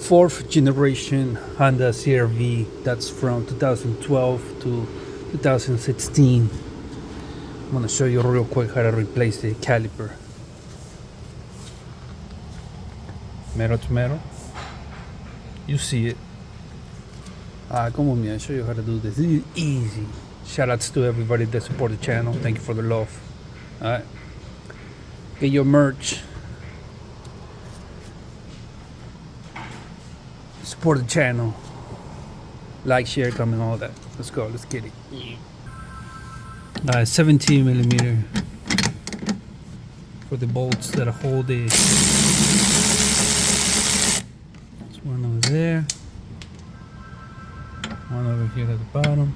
fourth generation Honda CRV. That's from 2012 to 2016. I'm gonna show you real quick how to replace the caliper. Metal to metal. You see it. Come with me, I'll show you how to do this. This is easy. Shout outs to everybody that support the channel. Thank you for the love. Alright. Get your merch. Support the channel. Like, share, comment, all that. Let's go, let's get it. 17 millimeter for the bolts that hold it. There's one over there. One over here at the bottom.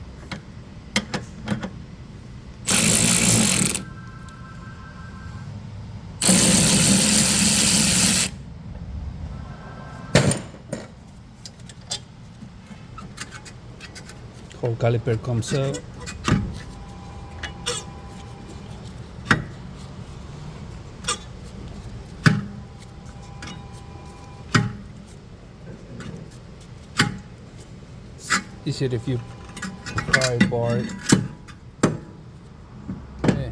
Whole caliper comes out. Easier if you pry bar it. Yeah.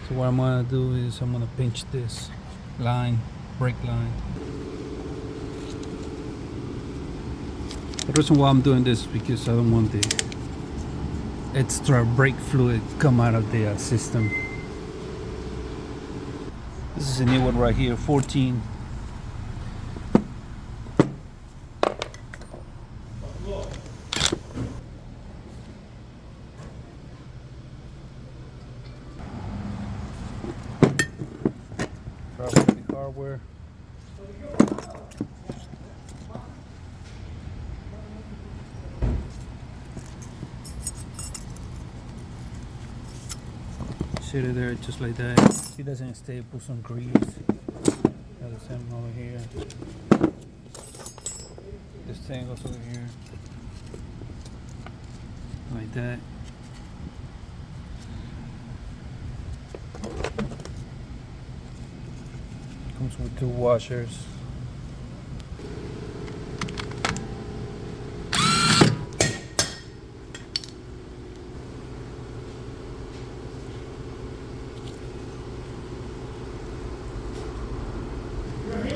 So what I'm gonna do is I'm gonna pinch this line, brake line. The reason why I'm doing this is because I don't want the extra brake fluid come out of the system. This is a new one right here, 14. Probably the hardware. Sit it there just like that. If it doesn't stay, put some grease. Got the same over here. This thing goes over here. Like that. Comes with 2 washers.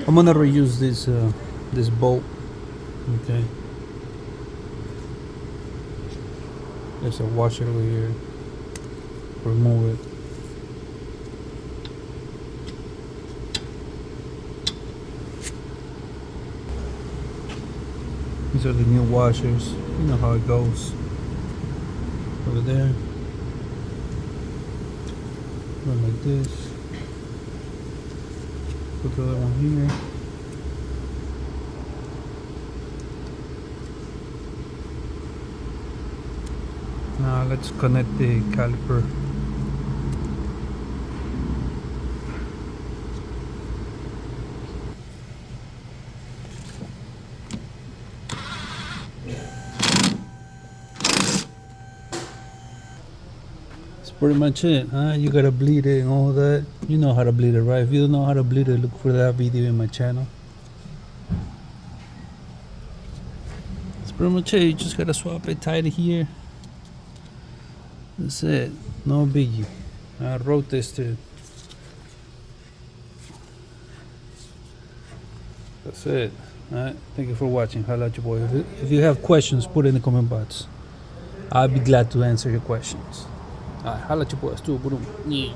I'm gonna reuse this bolt. Okay. There's a washer over here. Remove it. These are the new washers. You know how it goes. Over there. Run like this. Put the other one here. Now let's connect the caliper. That's pretty much it, huh? You gotta bleed it and all that. You know how to bleed it, right? If you don't know how to bleed it, look for that video in my channel. That's pretty much it. You just gotta swap it tight here. That's it. No biggie. I wrote this too. That's it. Alright. Thank you for watching. Holla at your boy. If you have questions, put it in the comment box. I'll be glad to answer your questions. Alright, holla at your boy. Axtuo. Yeah.